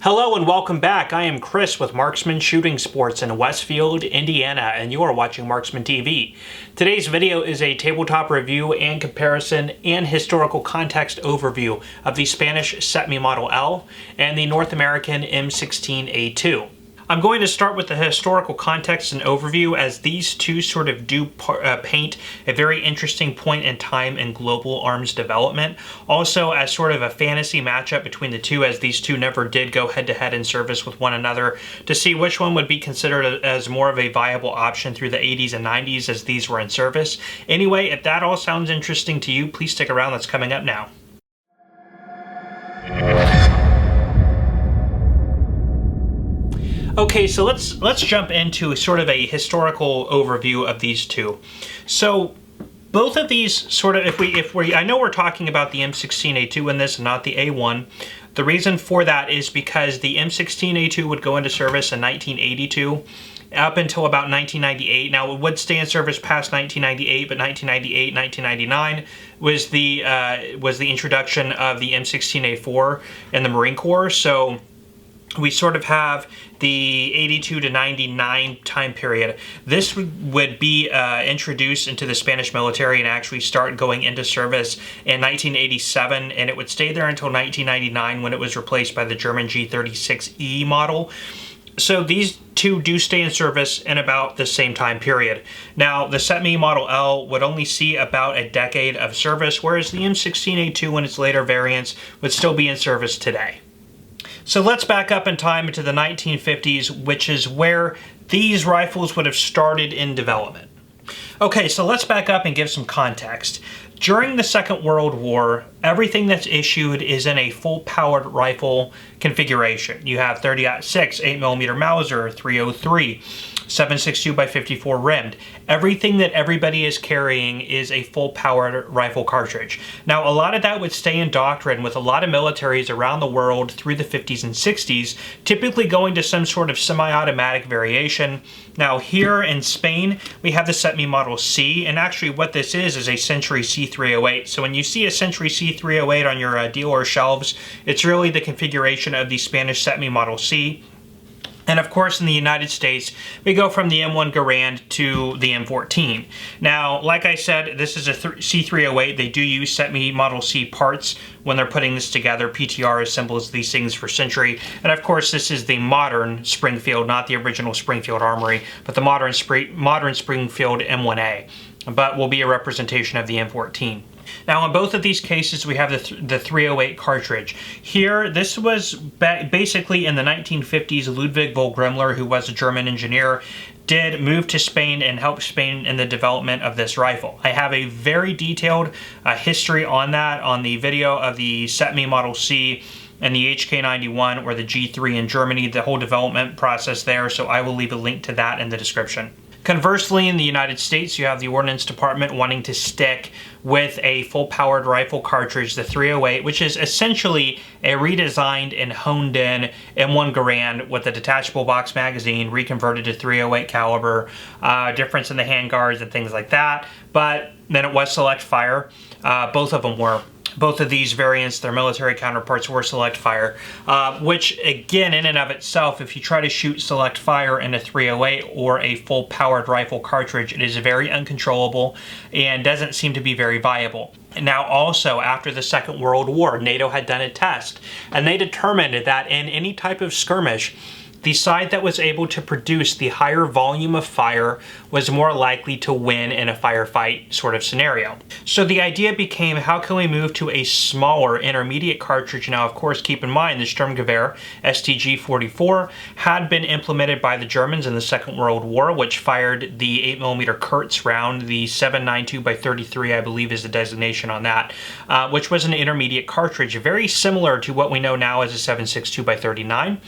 Hello and welcome back. I am Chris with Marksman Shooting Sports in Westfield, Indiana, and you are watching Marksman TV. Today's video is a tabletop review and comparison and historical context overview of the Spanish Cetme-L and the North American M16a2. I'm going to start with the historical context and overview, as these two sort of do paint a very interesting point in time in global arms development. Also, as sort of a fantasy matchup between the two, as these two never did go head-to-head in service with one another, to see which one would be considered as more of a viable option through the 80s and 90s as these were in service. Anyway, if that all sounds interesting to you, please stick around. That's coming up now. Okay, so let's jump into sort of a historical overview of these two. So both of these sort of, if we I know we're talking about the M16a2 in this and not the A1. The reason for that is because the M16a2 would go into service in 1982 up until about 1998. Now, it would stay in service past 1998, but 1998, 1999 was the introduction of the M16a4 in the Marine Corps. So we sort of have the 82 to 99 time period. This would be introduced into the Spanish military and actually start going into service in 1987, and it would stay there until 1999 when it was replaced by the German G36E model. So these two do stay in service in about the same time period. Now, the Cetme-L would only see about a decade of service, whereas the M16a2 and its later variants would still be in service today. So let's back up in time into the 1950s, which is where these rifles would have started in development. Okay, so let's back up and give some context. During the Second World War, everything that's issued is in a full-powered rifle configuration. You have 30-06, 8mm Mauser, 303, 7.62x54 rimmed. Everything that everybody is carrying is a full-powered rifle cartridge. Now, a lot of that would stay in doctrine with a lot of militaries around the world through the 50s and 60s, typically going to some sort of semi-automatic variation. Now, here in Spain, we have the Cetme-C, and actually what this is a Century C308. So when you see a Century C308 on your dealer shelves, it's really the configuration of the Spanish Cetme-C. And of course, in the United States, we go from the M1 Garand to the M14. Now, like I said, this is a C308. They do use Cetme-C parts when they're putting this together. PTR assembles these things for Century. And of course, this is the modern Springfield, not the original Springfield Armory, but the modern Springfield M1A, but will be a representation of the M14. Now, in both of these cases, we have the 308 cartridge. Here, this was basically in the 1950s. Ludwig Vollgrimmler, who was a German engineer, did move to Spain and help Spain in the development of this rifle. I have a very detailed history on that on the video of the Cetme-C and the HK91 or the G3 in Germany, the whole development process there, so I will leave a link to that in the description. Conversely, in the United States, you have the Ordnance Department wanting to stick with a full-powered rifle cartridge, the 308, which is essentially a redesigned and honed-in M1 Garand with a detachable box magazine, reconverted to 308 caliber, difference in the handguards and things like that. But then it was select fire. Both of them were. Both of these variants, their military counterparts, were select fire, which again, in and of itself, if you try to shoot select fire in a 308 or a full powered rifle cartridge, it is very uncontrollable and doesn't seem to be very viable. Now, also, after the Second World War, NATO had done a test, and they determined that in any type of skirmish, the side that was able to produce the higher volume of fire was more likely to win in a firefight sort of scenario. So the idea became, how can we move to a smaller intermediate cartridge? Now, of course, keep in mind the Sturmgewehr STG-44 had been implemented by the Germans in the Second World War, which fired the 8mm Kurz round, the 7.92x33, I believe is the designation on that, which was an intermediate cartridge, very similar to what we know now as a 7.62x39.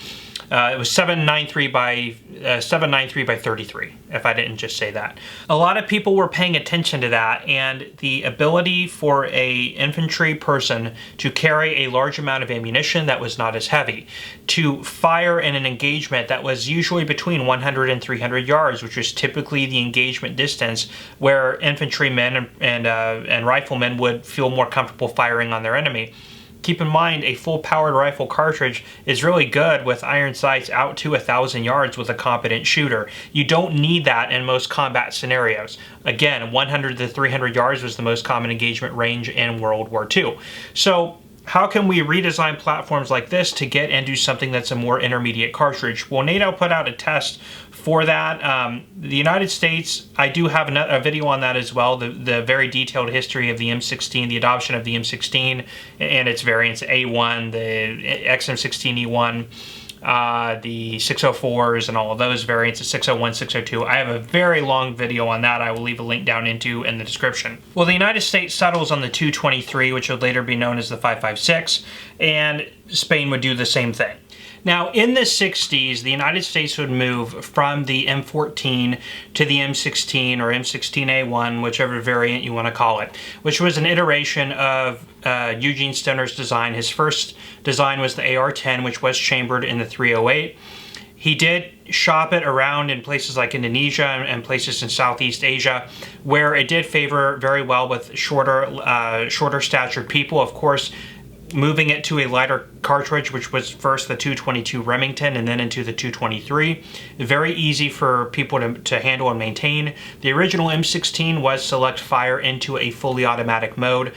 It was 7.93x33, if I didn't just say that. A lot of people were paying attention to that, and the ability for a infantry person to carry a large amount of ammunition that was not as heavy, to fire in an engagement that was usually between 100 and 300 yards, which was typically the engagement distance where infantrymen and riflemen would feel more comfortable firing on their enemy. keep in mind a full powered rifle cartridge is really good with iron sights out to 1,000 yards with a competent shooter. You don't need that in most combat scenarios. Again, 100 to 300 yards was the most common engagement range in World War II. So how can we redesign platforms like this to get into something that's a more intermediate cartridge? Well, NATO put out a test for that. The United States, I do have a video on that as well, the very detailed history of the M16, the adoption of the M16 and its variants, A1, the XM16E1, the 604s and all of those variants, the 601, 602. I have a very long video on that. I will leave a link down in the description. Well, the United States settles on the 223, which would later be known as the 5.56, and Spain would do the same thing. Now, in the 60s, the United States would move from the M14 to the M16 or M16A1, whichever variant you want to call it, which was an iteration of Eugene Stenner's design. His first design was the AR-10, which was chambered in the 308. He did shop it around in places like Indonesia and places in Southeast Asia, where it did favor very well with shorter statured people. Of course, moving it to a lighter cartridge, which was first the 222 Remington and then into the 223. Very easy for people to handle and maintain. The original M16 was select fire into a fully automatic mode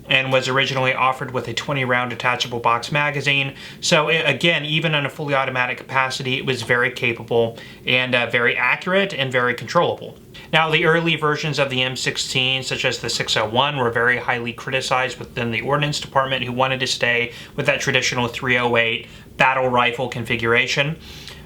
and was originally offered with a 20-round detachable box magazine. So again, even in a fully automatic capacity, it was very capable and very accurate and very controllable. Now, the early versions of the M16, such as the 601, were very highly criticized within the Ordnance Department, who wanted to stay with that traditional 308 battle rifle configuration.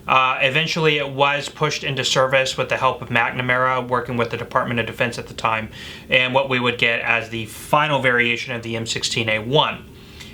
Eventually, it was pushed into service with the help of McNamara, working with the Department of Defense at the time, and what we would get as the final variation of the M16A1.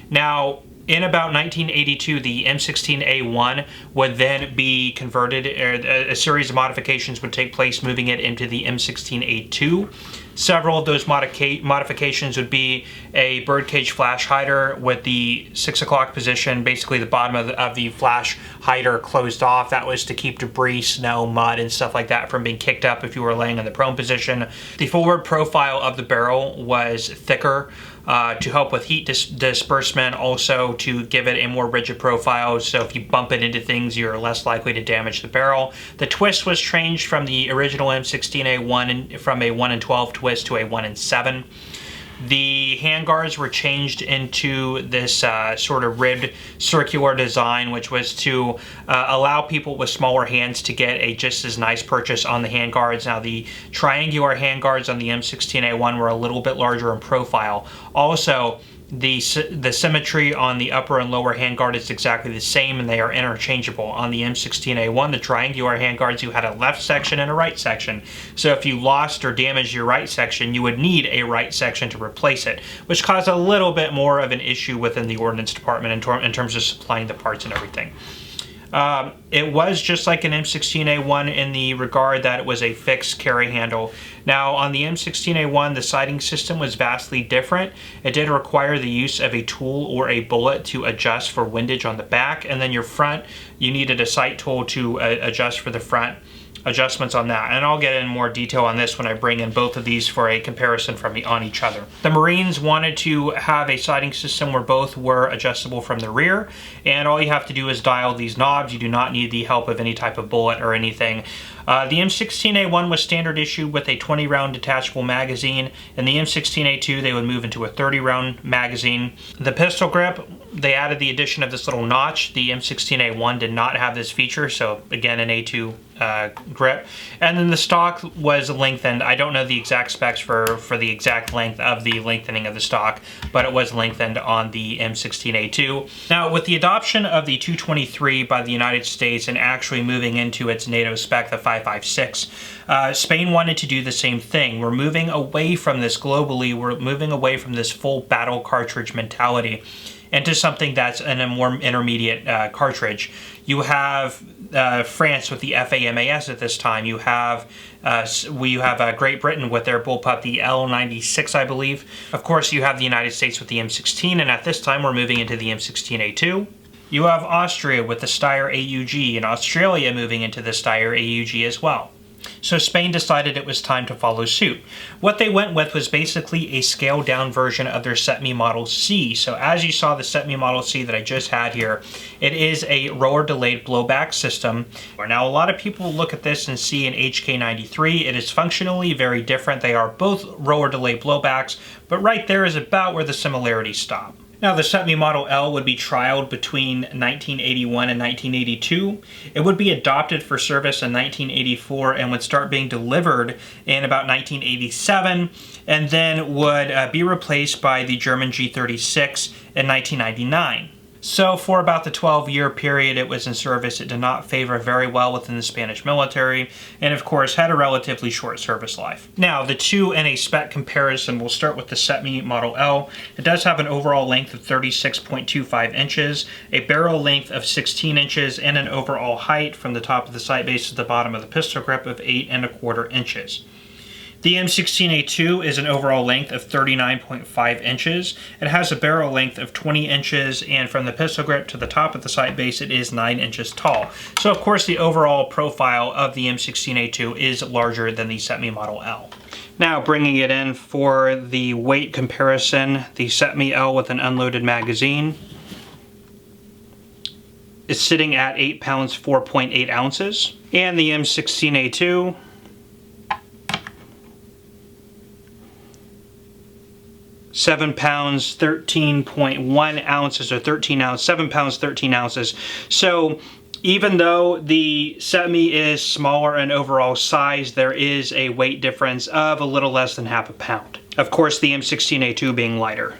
Now, in about 1982, the M16A1 would then be converted, a series of modifications would take place, moving it into the M16A2. Several of those modifications would be a birdcage flash hider with the 6 o'clock position, basically the bottom of the flash hider closed off. That was to keep debris, snow, mud, and stuff like that from being kicked up if you were laying in the prone position. The forward profile of the barrel was thicker to help with heat disbursement, also to give it a more rigid profile, so if you bump it into things, you're less likely to damage the barrel. The twist was changed from the original M16A1 from a 1 in 12 twist to a 1 in 7. The handguards were changed into this sort of ribbed circular design, which was to allow people with smaller hands to get a just as nice purchase on the handguards. Now, the triangular handguards on the M16A1 were a little bit larger in profile. Also, the symmetry on the upper and lower handguard is exactly the same, and they are interchangeable. On the M16A1, the triangular handguards, you had a left section and a right section. So if you lost or damaged your right section, you would need a right section to replace it, which caused a little bit more of an issue within the Ordnance Department in terms of supplying the parts and everything. It was just like an M16A1 in the regard that it was a fixed carry handle. Now, on the M16A1, the sighting system was vastly different. It did require the use of a tool or a bullet to adjust for windage on the back, and then your front, you needed a sight tool to adjust for the front adjustments on that. And I'll get in more detail on this when I bring in both of these for a comparison on each other. The Marines wanted to have a sighting system where both were adjustable from the rear, and all you have to do is dial these knobs. You do not need the help of any type of bullet or anything. The M16A1 was standard issue with a 20-round detachable magazine. In the M16A2, they would move into a 30-round magazine. The pistol grip, they added the addition of this little notch. The M16A1 did not have this feature, so again, an A2 grip. And then the stock was lengthened. I don't know the exact specs for the exact length of the lengthening of the stock, but it was lengthened on the M16A2. Now, with the adoption of the 223 by the United States and actually moving into its NATO spec, the 5.56, Spain wanted to do the same thing. We're moving away from this globally. We're moving away from this full battle cartridge mentality into something that's in a more intermediate cartridge. You have France with the FAMAS at this time. You have Great Britain with their bullpup, the L96, I believe. Of course, you have the United States with the M16, and at this time we're moving into the M16A2. You have Austria with the Steyr AUG, and Australia moving into the Steyr AUG as well. So Spain decided it was time to follow suit. What they went with was basically a scaled down version of their Cetme Model C. So as you saw the Cetme Model C that I just had here, it is a roller delayed blowback system. Now a lot of people look at this and see an HK93. It is functionally very different. They are both roller delayed blowbacks, but right there is about where the similarities stop. Now, the Cetme-L would be trialed between 1981 and 1982. It would be adopted for service in 1984 and would start being delivered in about 1987, and then would be replaced by the German G36 in 1999. So for about the 12-year period it was in service, it did not favor very well within the Spanish military, and of course had a relatively short service life. Now, the two in a spec comparison, we'll start with the Cetme-L. It does have an overall length of 36.25 inches, a barrel length of 16 inches, and an overall height from the top of the sight base to the bottom of the pistol grip of 8¼ inches. The M16a2 is an overall length of 39.5 inches. It has a barrel length of 20 inches, and from the pistol grip to the top of the sight base, it is 9 inches tall. So of course the overall profile of the M16a2 is larger than the Cetme-L. Now, bringing it in for the weight comparison, the Cetme-L with an unloaded magazine is sitting at 8 pounds 4.8 ounces, and the M16a2 7 pounds 13.1 ounces, or 7 pounds 13 ounces. So even though the Cetme is smaller in overall size, there is a weight difference of a little less than ½ pound. Of course, the M16a2 being lighter.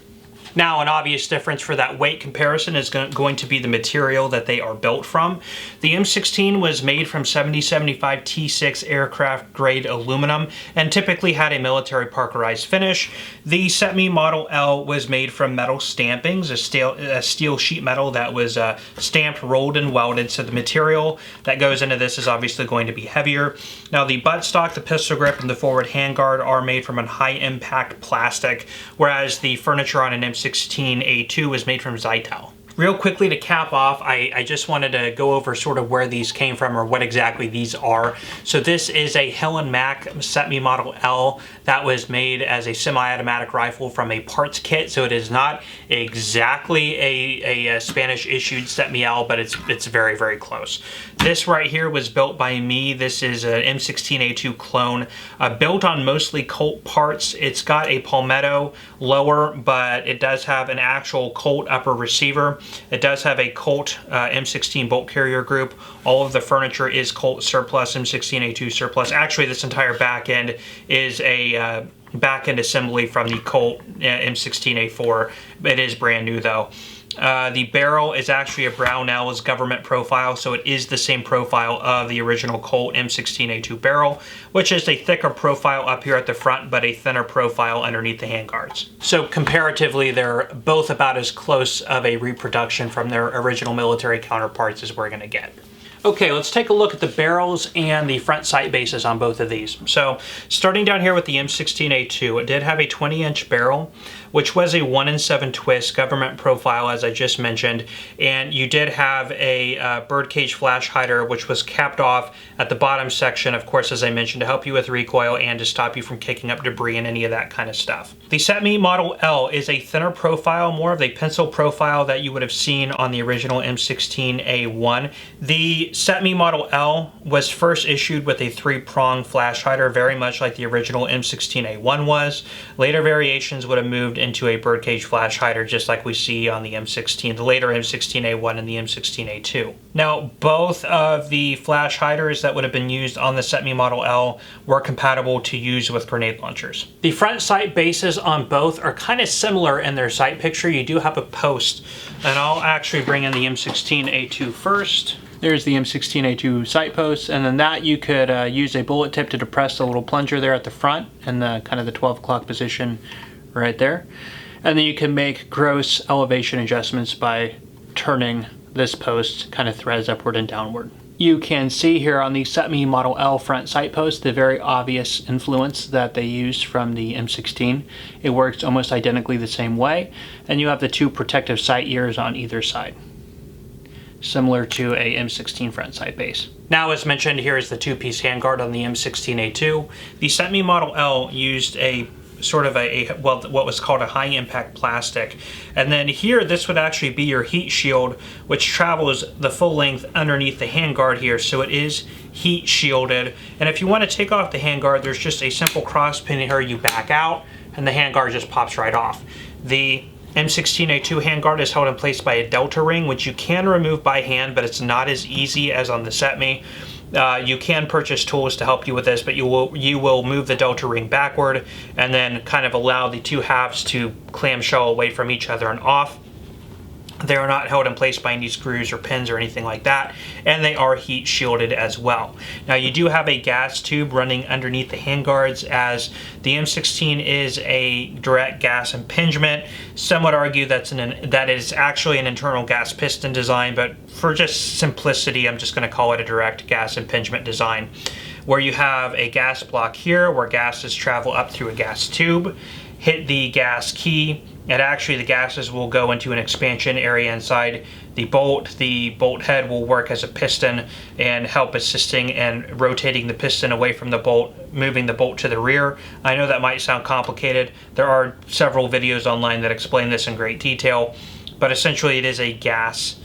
Now, an obvious difference for that weight comparison is going to be the material that they are built from. The M16 was made from 7075 T6 aircraft grade aluminum and typically had a military parkerized finish. The Cetme-L was made from metal stampings, a steel sheet metal that was stamped, rolled, and welded, so the material that goes into this is obviously going to be heavier. Now, the buttstock, the pistol grip, and the forward handguard are made from a high-impact plastic, whereas the furniture on an M16a2 is made from Zytel. Real quickly to cap off, I just wanted to go over sort of where these came from or what exactly these are. So this is a Hill & Mac Cetme-L that was made as a semi-automatic rifle from a parts kit. So it is not exactly a Spanish issued Cetme-L, but it's very, very close. This right here was built by me. This is an M16a2 clone, built on mostly Colt parts. It's got a palmetto lower, but it does have an actual Colt upper receiver. It does have a Colt M16 bolt carrier group. All of the furniture is Colt surplus, M16a2 surplus. Actually, this entire back end is a back end assembly from the Colt M16a4. It is brand new though. The barrel is actually a Brownell's government profile, so it is the same profile of the original Colt M16a2 barrel, which is a thicker profile up here at the front, but a thinner profile underneath the handguards. So comparatively, they're both about as close of a reproduction from their original military counterparts as we're going to get. Okay, let's take a look at the barrels and the front sight bases on both of these. So starting down here with the M16a2, it did have a 20-inch barrel, which was a 1-in-7 twist government profile, as I just mentioned, and you did have a Birdcage flash hider, which was capped off at the bottom section, of course, as I mentioned, to help you with recoil and to stop you from kicking up debris and any of that kind of stuff. The Cetme-L is a thinner profile, more of a pencil profile that you would have seen on the original M16a1. The Cetme-L was first issued with a 3-prong flash hider, very much like the original M16a1 was. Later variations would have moved into a Birdcage flash hider, just like we see on the M16, the later M16a1 and the M16a2. Now, both of the flash hiders that would have been used on the Cetme-L were compatible to use with grenade launchers. The front sight bases on both are kind of similar in their sight picture. You do have a post, and I'll actually bring in the M16a2 first. There's the M16a2 sight post, and then that you could use a bullet tip to depress the little plunger there at the front and the kind of the 12 o'clock position right there. And then you can make gross elevation adjustments by turning this post kind of threads upward and downward. You can see here on the Cetme-L front sight post the very obvious influence that they used from the M16. It works almost identically the same way, and you have the 2 protective sight ears on either side. similar to a M16 front sight base. Now, as mentioned, here is the two-piece handguard on the M16a2. The Cetme Model L used a sort of what was called a high impact plastic, and then here this would actually be your heat shield, which travels the full length underneath the handguard here, so it is heat shielded. And if you want to take off the handguard, there's just a simple cross pin here. You back out and the handguard just pops right off. The M16a2 handguard is held in place by a delta ring, which you can remove by hand, but it's not as easy as on the Cetme. You can purchase tools to help you with this, but you will move the delta ring backward and then kind of allow the two halves to clamshell away from each other and off. They are not held in place by any screws or pins or anything like that, and they are heat shielded as well. Now, you do have a gas tube running underneath the handguards, as the M16 is a direct gas impingement. Some would argue that is actually an internal gas piston design, but for just simplicity, I'm just going to call it a direct gas impingement design, where you have a gas block here where gases travel up through a gas tube, hit the gas key, and actually the gases will go into an expansion area inside the bolt. The bolt head will work as a piston and help assisting and rotating the piston away from the bolt, moving the bolt to the rear. I know that might sound complicated. There are several videos online that explain this in great detail, but essentially it is a gas.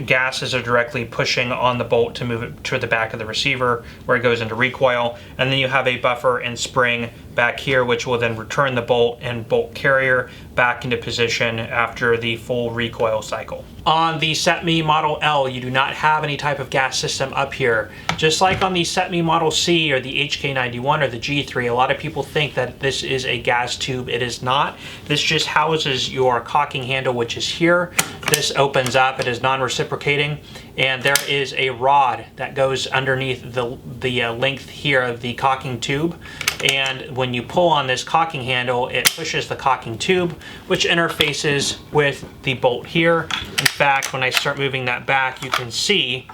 Gases are directly pushing on the bolt to move it to the back of the receiver where it goes into recoil, and then you have a buffer and spring back here which will then return the bolt and bolt carrier back into position after the full recoil cycle. On the Cetme Model L, you do not have any type of gas system up here. Just like on the Cetme Model C or the HK91 or the G3, a lot of people think that this is a gas tube. It is not. This just houses your cocking handle, which is here. This opens up. It is non-reciprocating, and there is a rod that goes underneath the length here of the cocking tube, and when you pull on this cocking handle, it pushes the cocking tube, which interfaces with the bolt here. In fact, when I start moving that back, you can see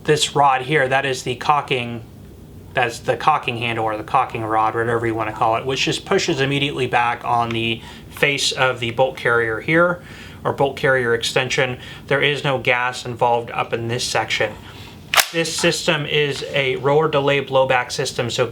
this rod here. That is the cocking, that's the cocking handle or the cocking rod, whatever you want to call it, which just pushes immediately back on the face of the bolt carrier here, or bolt carrier extension. There is no gas involved up in this section. This system is a roller delay blowback system, so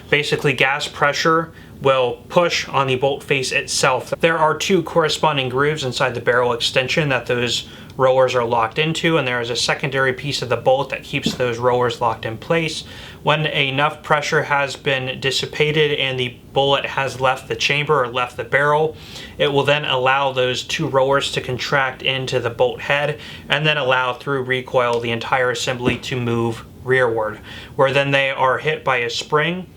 basically gas pressure will push on the bolt face itself. There are two corresponding grooves inside the barrel extension that those rollers are locked into, and there is a secondary piece of the bolt that keeps those rollers locked in place. When enough pressure has been dissipated and the bullet has left the chamber or left the barrel, it will then allow those two rollers to contract into the bolt head and then allow through recoil the entire assembly to move rearward, where then they are hit by a spring,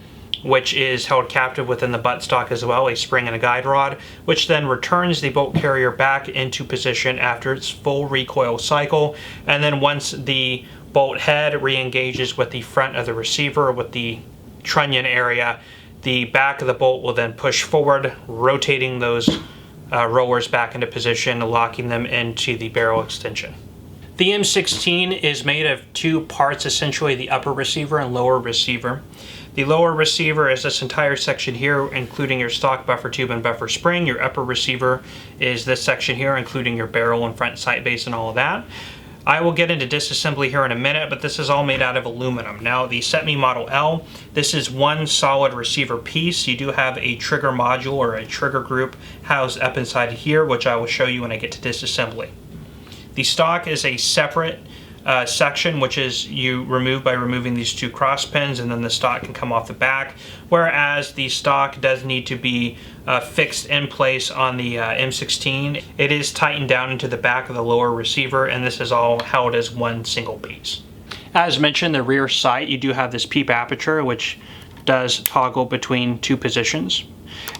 which is held captive within the buttstock as well, a spring and a guide rod, which then returns the bolt carrier back into position after its full recoil cycle. And then once the bolt head re-engages with the front of the receiver, with the trunnion area, the back of the bolt will then push forward, rotating those rollers back into position, locking them into the barrel extension. The M16 is made of two parts, essentially the upper receiver and lower receiver. The lower receiver is this entire section here, including your stock buffer tube and buffer spring. Your upper receiver is this section here, including your barrel and front sight base and all of that. I will get into disassembly here in a minute, but this is all made out of aluminum. Now, the Cetme Model L, this is one solid receiver piece. You do have a trigger module or a trigger group housed up inside here, which I will show you when I get to disassembly. The stock is a separate section, which is you remove by removing these two cross pins, and then the stock can come off the back, whereas the stock does need to be fixed in place on the M16. It is tightened down into the back of the lower receiver, and this is all held as one single piece. As mentioned, the rear sight, you do have this peep aperture, which does toggle between two positions.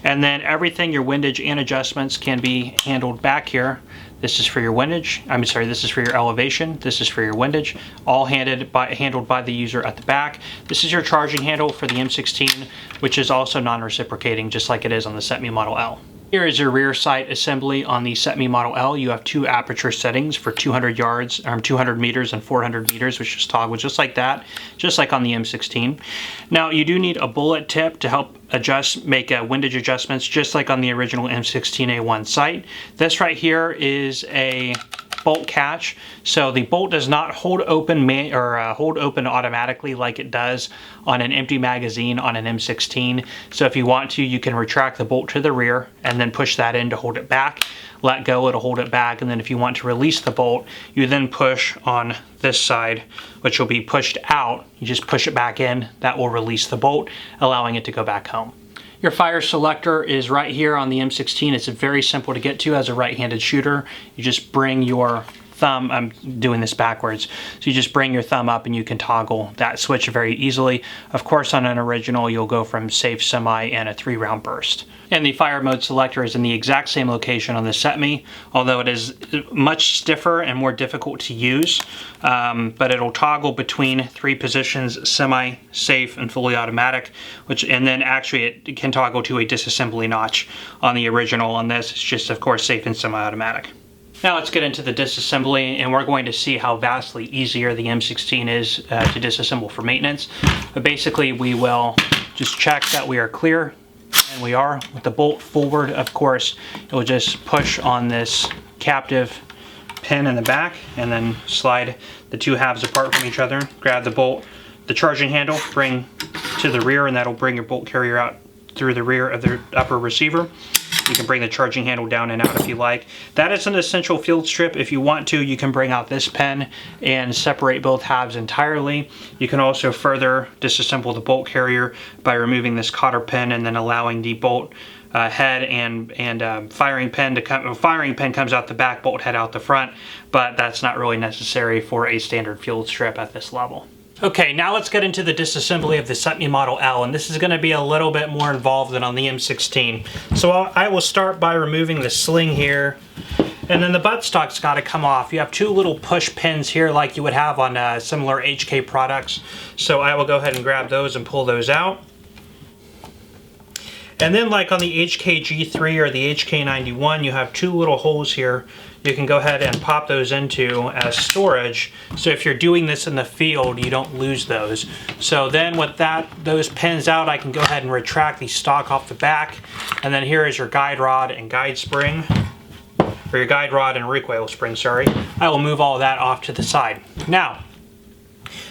And then everything, your windage and adjustments, can be handled back here. This is for your windage, this is for your elevation, this is for your windage, all handled by the user at the back. This is your charging handle for the M16, which is also non-reciprocating, just like it is on the Cetme Model L. Here is your rear sight assembly on the Cetme Model L. You have two aperture settings for 200 yards, 200 meters and 400 meters, which just toggle just like that, just like on the M16. Now, you do need a bullet tip to help make windage adjustments, just like on the original M16A1 sight. This right here is a bolt catch, so the bolt does not hold open hold open automatically like it does on an empty magazine on an M16. So if you want to, you can retract the bolt to the rear and then push that in to hold it back. Let go, it'll hold it back, and then if you want to release the bolt, you then push on this side, which will be pushed out. You just push it back in, that will release the bolt, allowing it to go back home. Your fire selector is right here on the M16. It's very simple to get to as a right-handed shooter. You just bring your thumb, I'm doing this backwards, so you just bring your thumb up and you can toggle that switch very easily. Of course, on an original, you'll go from safe, semi, and a 3-round burst. And the fire mode selector is in the exact same location on the Cetme, although it is much stiffer and more difficult to use, but it'll toggle between 3 positions: semi, safe, and fully automatic, and then actually it can toggle to a disassembly notch on the original. On this, it's just, of course, safe and semi-automatic. Now let's get into the disassembly, and we're going to see how vastly easier the M16 is to disassemble for maintenance. But basically, we will just check that we are clear, and we are. With the bolt forward, of course, it will just push on this captive pin in the back and then slide the 2 halves apart from each other. Grab the bolt, the charging handle, bring to the rear, and that'll bring your bolt carrier out through the rear of the upper receiver. You can bring the charging handle down and out if you like. That is an essential field strip. If you want to, you can bring out this pin and separate both halves entirely. You can also further disassemble the bolt carrier by removing this cotter pin and then allowing the bolt head and firing pin to come. Firing pin comes out the back, bolt head out the front, but that's not really necessary for a standard field strip at this level. Okay, now let's get into the disassembly of the Cetme Model L, and this is going to be a little bit more involved than on the M16. So I will start by removing the sling here, and then the buttstock's got to come off. You have 2 little push pins here like you would have on similar HK products. So I will go ahead and grab those and pull those out. And then like on the HK-G3 or the HK-91, you have 2 little holes here. You can go ahead and pop those into as storage. So if you're doing this in the field, you don't lose those. So then with those pins out, I can go ahead and retract the stock off the back. And then here is your guide rod and guide spring, or your guide rod and recoil spring, sorry. I will move all of that off to the side. Now,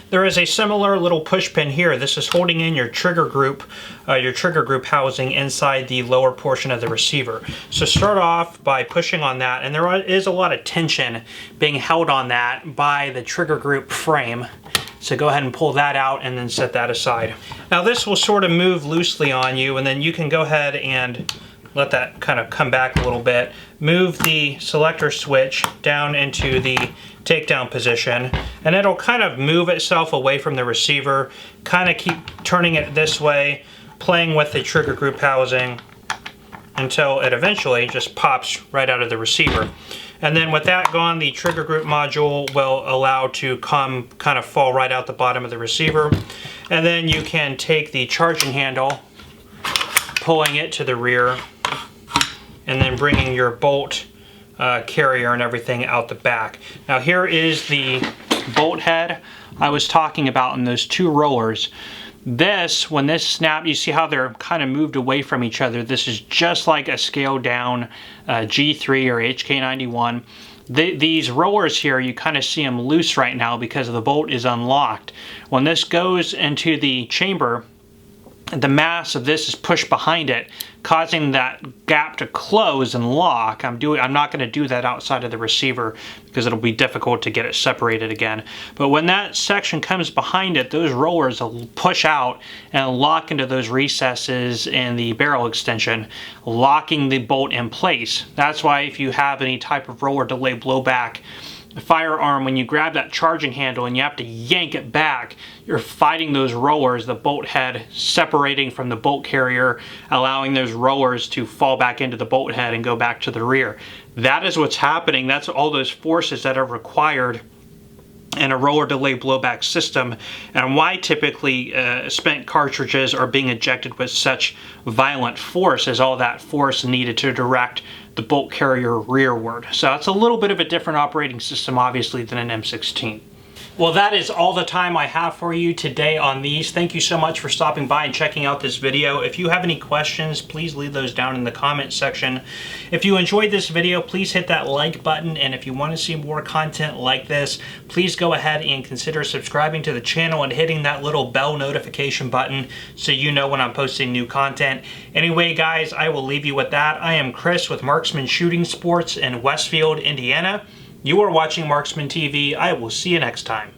there is a similar little push pin here. This is holding in your trigger group housing inside the lower portion of the receiver. So start off by pushing on that, and there is a lot of tension being held on that by the trigger group frame. So go ahead and pull that out and then set that aside. Now this will sort of move loosely on you, and then you can go ahead and let that kind of come back a little bit. Move the selector switch down into the takedown position, and it'll kind of move itself away from the receiver. Kind of keep turning it this way, playing with the trigger group housing until it eventually just pops right out of the receiver. And then with that gone, the trigger group module will allow to kind of fall right out the bottom of the receiver. And then you can take the charging handle, pulling it to the rear, and then bringing your bolt carrier and everything out the back. Now here is the bolt head I was talking about in those 2 rollers. This, when this snapped, you see how they're kind of moved away from each other. This is just like a scaled down G3 or HK91. These rollers here, you kind of see them loose right now because the bolt is unlocked. When this goes into the chamber, the mass of this is pushed behind it, causing that gap to close and lock. I'm not going to do that outside of the receiver because it'll be difficult to get it separated again. But when that section comes behind it, those rollers will push out and lock into those recesses in the barrel extension, locking the bolt in place. That's why if you have any type of roller delay blowback firearm, when you grab that charging handle and you have to yank it back, you're fighting those rollers, the bolt head separating from the bolt carrier, allowing those rollers to fall back into the bolt head and go back to the rear. That is what's happening. That's all those forces that are required in a roller delay blowback system, and why typically spent cartridges are being ejected with such violent force, is all that force needed to direct the bolt carrier rearward. So it's a little bit of a different operating system, obviously, than an M16. Well, that is all the time I have for you today on these. Thank you so much for stopping by and checking out this video. If you have any questions, please leave those down in the comment section. If you enjoyed this video, please hit that like button. And if you want to see more content like this, please go ahead and consider subscribing to the channel and hitting that little bell notification button so you know when I'm posting new content. Anyway, guys, I will leave you with that. I am Chris with Marksman Shooting Sports in Westfield, Indiana. You are watching Marksman TV. I will see you next time.